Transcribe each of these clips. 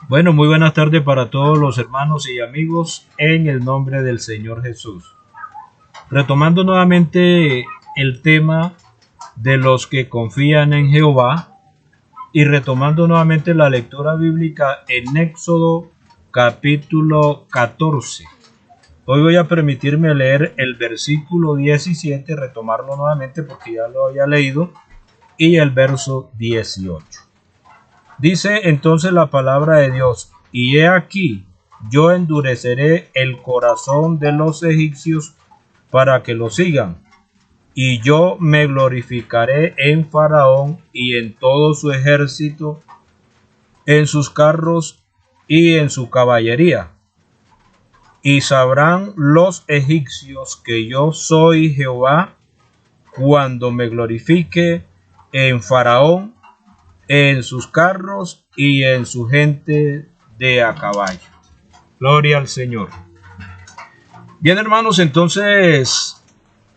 Bueno, muy buenas tardes para todos los hermanos y amigos en el nombre del Señor Jesús. Retomando nuevamente el tema de los que confían en Jehová y retomando nuevamente la lectura bíblica en Éxodo capítulo 14. Hoy voy a permitirme leer el versículo 17, retomarlo nuevamente porque ya lo había leído, y el verso 18. Dice entonces la palabra de Dios: y he aquí, yo endureceré el corazón de los egipcios para que lo sigan, y yo me glorificaré en Faraón y en todo su ejército, en sus carros y en su caballería. Y sabrán los egipcios que yo soy Jehová cuando me glorifique en Faraón, en sus carros y en su gente de a caballo. Gloria al Señor. Bien, hermanos, entonces,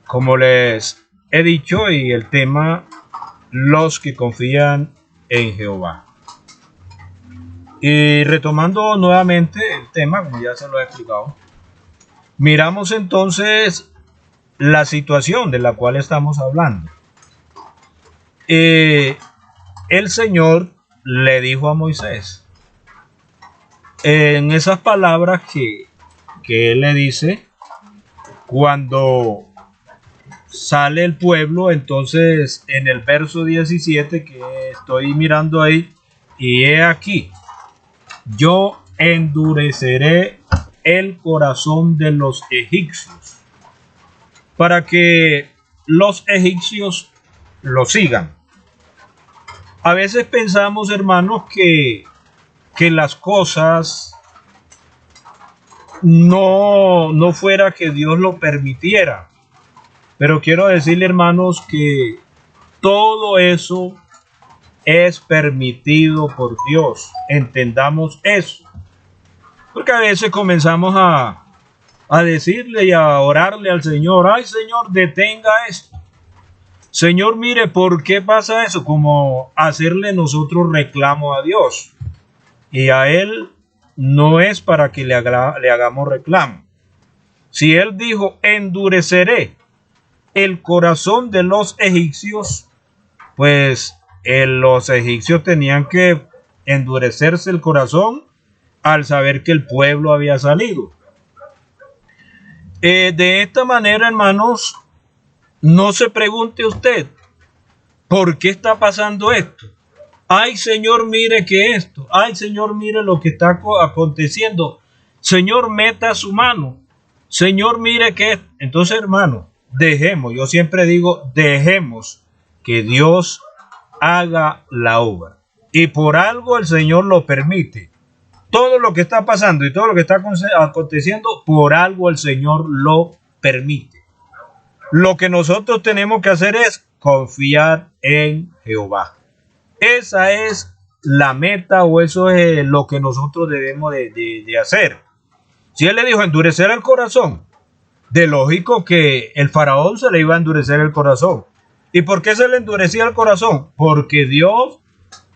como les he dicho, y el tema, los que confían en Jehová. Y retomando nuevamente el tema, como ya se lo he explicado, miramos entonces la situación de la cual estamos hablando. El Señor le dijo a Moisés, en esas palabras que él le dice, cuando sale el pueblo, entonces en el verso 17 que estoy mirando ahí, y he aquí, yo endureceré el corazón de los egipcios para que los egipcios lo sigan. A veces pensamos, hermanos, que las cosas no fuera que Dios lo permitiera. Pero quiero decirle, hermanos, que todo eso es permitido por Dios. Entendamos eso. Porque a veces comenzamos a decirle y a orarle al Señor: ay, Señor, detenga esto. Señor, mire, ¿por qué pasa eso? Como hacerle nosotros reclamo a Dios. Y a Él no es para que le hagamos reclamo. Si Él dijo, endureceré el corazón de los egipcios, pues los egipcios tenían que endurecerse el corazón al saber que el pueblo había salido. De esta manera, hermanos, no se pregunte usted, ¿por qué está pasando esto? Ay, Señor, mire que esto. Ay, Señor, mire lo que está aconteciendo. Señor, meta su mano. Señor, mire que esto. Entonces, hermano, dejemos, yo siempre digo, dejemos que Dios haga la obra. Y por algo el Señor lo permite. Todo lo que está pasando y todo lo que está aconteciendo, por algo el Señor lo permite. Lo que nosotros tenemos que hacer es confiar en Jehová. Esa es la meta, o eso es lo que nosotros debemos de hacer. Si Él le dijo endurecer el corazón, de lógico que el faraón se le iba a endurecer el corazón. ¿Y por qué se le endurecía el corazón? Porque Dios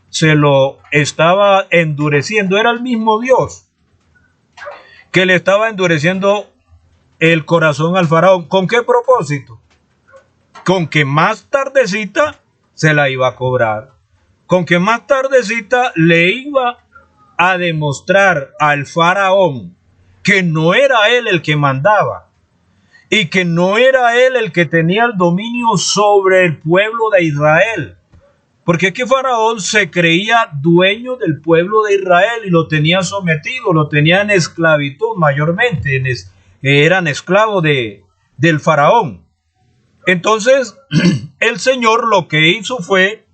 se lo estaba endureciendo. Era el mismo Dios que le estaba endureciendo el corazón al faraón. ¿Con qué propósito? Con que más tardecita se la iba a cobrar. Con que más tardecita le iba a demostrar al faraón que no era él el que mandaba y que no era él el que tenía el dominio sobre el pueblo de Israel. Porque es que Faraón se creía dueño del pueblo de Israel y lo tenía sometido, lo tenía en esclavitud mayormente, eran esclavos del Faraón. Entonces, el Señor lo que hizo fue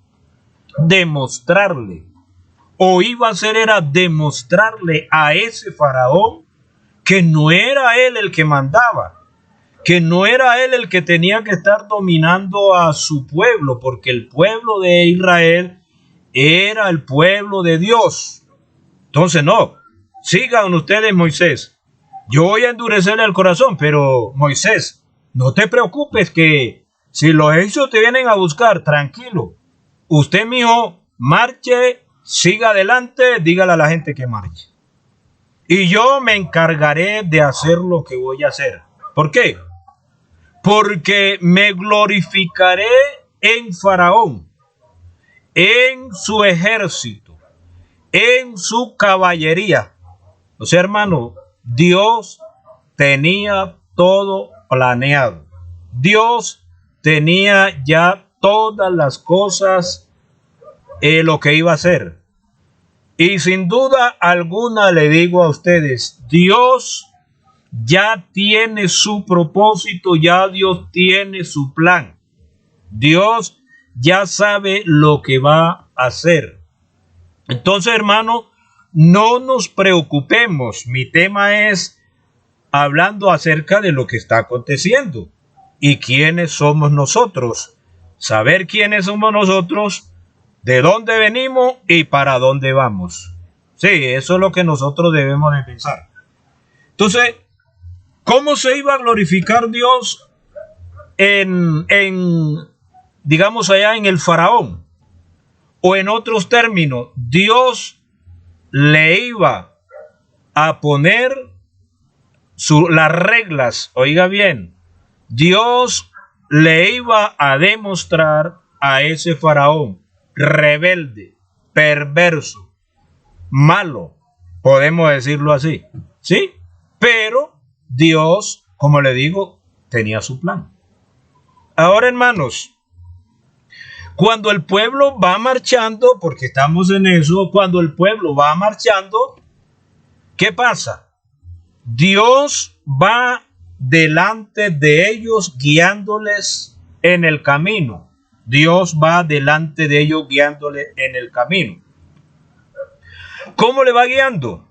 demostrarle, o iba a hacer era demostrarle a ese Faraón que no era él el que mandaba, que no era él el que tenía que estar dominando a su pueblo, porque el pueblo de Israel era el pueblo de Dios. Entonces no, sigan ustedes, Moisés, yo voy a endurecerle el corazón, pero Moisés, no te preocupes, que si los egipcios te vienen a buscar, tranquilo, usted, mijo, marche, siga adelante, dígale a la gente que marche. Y yo me encargaré de hacer lo que voy a hacer. ¿Por qué? Porque me glorificaré en Faraón, en su ejército, en su caballería. O sea, hermano, Dios tenía todo planeado. Dios tenía ya todas las cosas, lo que iba a hacer. Y sin duda alguna le digo a ustedes, Dios ya tiene su propósito, ya Dios tiene su plan. Dios ya sabe lo que va a hacer. Entonces, hermano, no nos preocupemos. Mi tema es hablando acerca de lo que está aconteciendo y quiénes somos nosotros. Saber quiénes somos nosotros, de dónde venimos y para dónde vamos. Sí, eso es lo que nosotros debemos de pensar. Entonces, ¿cómo se iba a glorificar Dios digamos allá en el Faraón? O en otros términos, Dios le iba a poner las reglas, oiga bien, Dios le iba a demostrar a ese Faraón rebelde, perverso, malo, podemos decirlo así, ¿sí? Pero Dios, como le digo, tenía su plan. Ahora, hermanos, cuando el pueblo va marchando, porque estamos en eso, cuando el pueblo va marchando, ¿qué pasa? Dios va delante de ellos guiándoles en el camino. Dios va delante de ellos guiándoles en el camino. ¿Cómo le va guiando?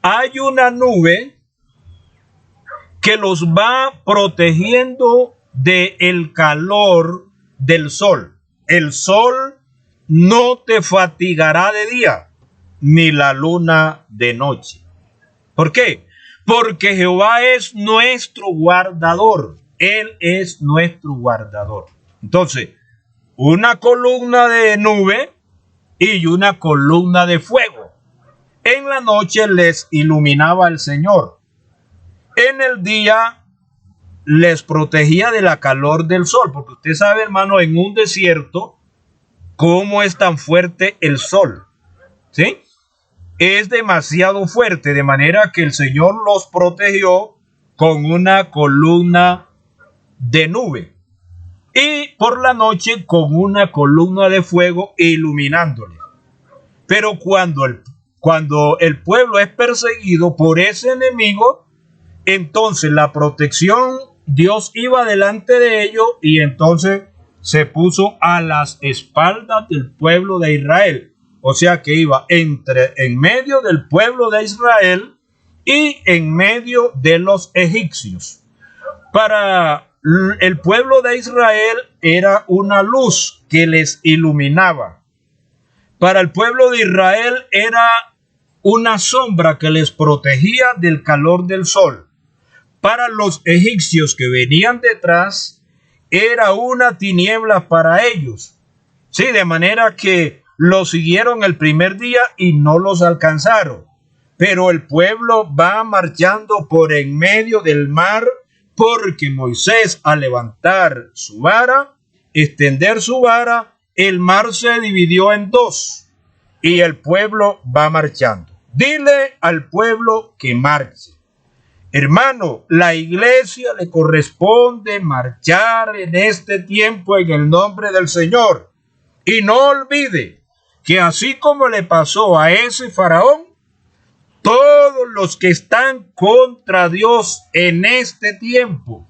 Hay una nube que los va protegiendo del calor del sol. El sol no te fatigará de día, ni la luna de noche. ¿Por qué? Porque Jehová es nuestro guardador. Él es nuestro guardador. Entonces, una columna de nube y una columna de fuego. En la noche les iluminaba el Señor. En el día les protegía de la calor del sol, porque usted sabe, hermano, en un desierto, cómo es tan fuerte el sol, ¿sí? Es demasiado fuerte, de manera que el Señor los protegió con una columna de nube y por la noche con una columna de fuego iluminándole. Pero cuando el pueblo es perseguido por ese enemigo, entonces la protección, Dios iba delante de ellos y entonces se puso a las espaldas del pueblo de Israel. O sea que iba en medio del pueblo de Israel y en medio de los egipcios. Para el pueblo de Israel era una luz que les iluminaba. Para el pueblo de Israel era una sombra que les protegía del calor del sol. Para los egipcios que venían detrás, era una tiniebla para ellos. Sí, de manera que los siguieron el primer día y no los alcanzaron. Pero el pueblo va marchando por en medio del mar, porque Moisés, al levantar su vara, extender su vara, el mar se dividió en dos y el pueblo va marchando. Dile al pueblo que marche. Hermano, la iglesia le corresponde marchar en este tiempo en el nombre del Señor. Y no olvide que así como le pasó a ese faraón, todos los que están contra Dios en este tiempo,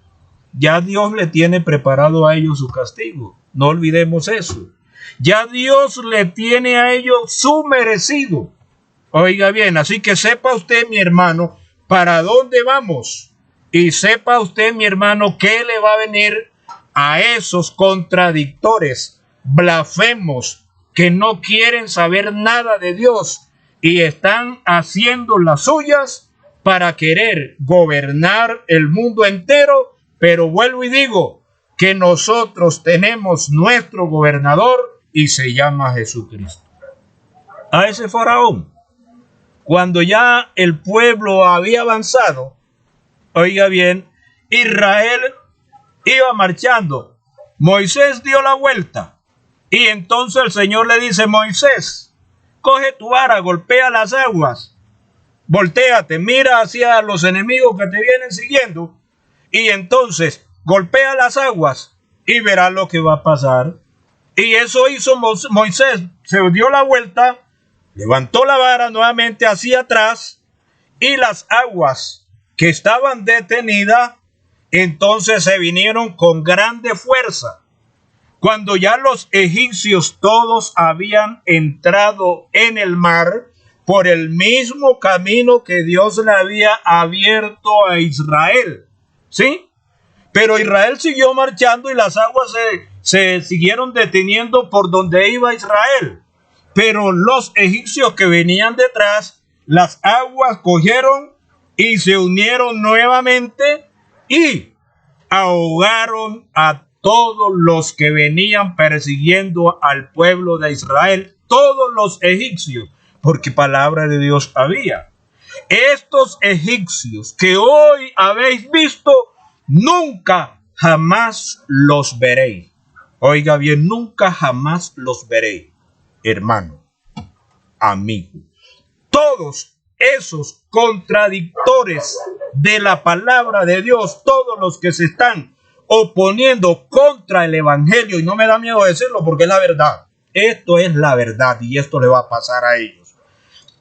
ya Dios le tiene preparado a ellos su castigo. No olvidemos eso. Ya Dios le tiene a ellos su merecido. Oiga bien, así que sepa usted, mi hermano, para dónde vamos. Y sepa usted, mi hermano, qué le va a venir a esos contradictores, blasfemos, que no quieren saber nada de Dios y están haciendo las suyas para querer gobernar el mundo entero. Pero vuelvo y digo que nosotros tenemos nuestro gobernador y se llama Jesucristo. A ese faraón, cuando ya el pueblo había avanzado, oiga bien, Israel iba marchando. Moisés dio la vuelta y entonces el Señor le dice: Moisés, coge tu vara, golpea las aguas, voltéate, mira hacia los enemigos que te vienen siguiendo y entonces golpea las aguas y verás lo que va a pasar. Y eso hizo Moisés, se dio la vuelta, levantó la vara nuevamente hacia atrás y las aguas que estaban detenidas entonces se vinieron con grande fuerza. Cuando ya los egipcios todos habían entrado en el mar por el mismo camino que Dios le había abierto a Israel, ¿sí? Pero Israel siguió marchando y las aguas se siguieron deteniendo por donde iba Israel. Pero los egipcios que venían detrás, las aguas cogieron y se unieron nuevamente y ahogaron a todos los que venían persiguiendo al pueblo de Israel, todos los egipcios, porque palabra de Dios había. Estos egipcios que hoy habéis visto, nunca jamás los veréis. Oiga bien, nunca jamás los veréis, hermano, amigo. Todos esos contradictores de la palabra de Dios, todos los que se están oponiendo contra el evangelio, y no me da miedo decirlo porque es la verdad, esto es la verdad y esto le va a pasar a ellos.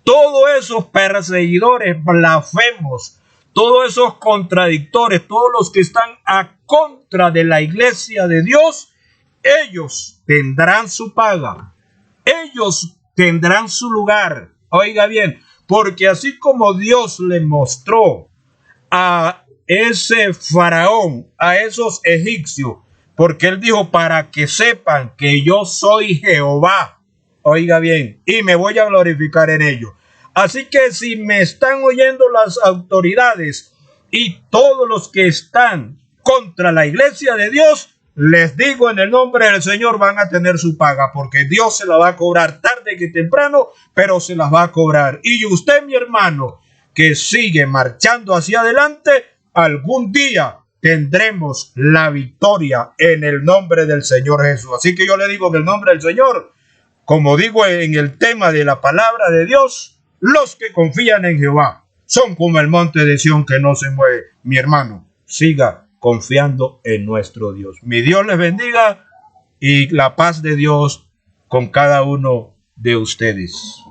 Todos esos perseguidores blasfemos, todos esos contradictores, todos los que están a contra de la iglesia de Dios, ellos tendrán su paga, ellos tendrán su lugar. Oiga bien, porque así como Dios le mostró a ese faraón, a esos egipcios, porque él dijo: para que sepan que yo soy Jehová, oiga bien, y me voy a glorificar en ellos. Así que si me están oyendo las autoridades y todos los que están contra la iglesia de Dios, les digo en el nombre del Señor, van a tener su paga, porque Dios se la va a cobrar tarde que temprano, pero se las va a cobrar. Y usted, mi hermano, que sigue marchando hacia adelante, algún día tendremos la victoria en el nombre del Señor Jesús. Así que yo le digo en el nombre del Señor, como digo en el tema de la palabra de Dios, los que confían en Jehová son como el monte de Sión que no se mueve. Mi hermano, siga confiando en nuestro Dios. Mi Dios les bendiga y la paz de Dios con cada uno de ustedes.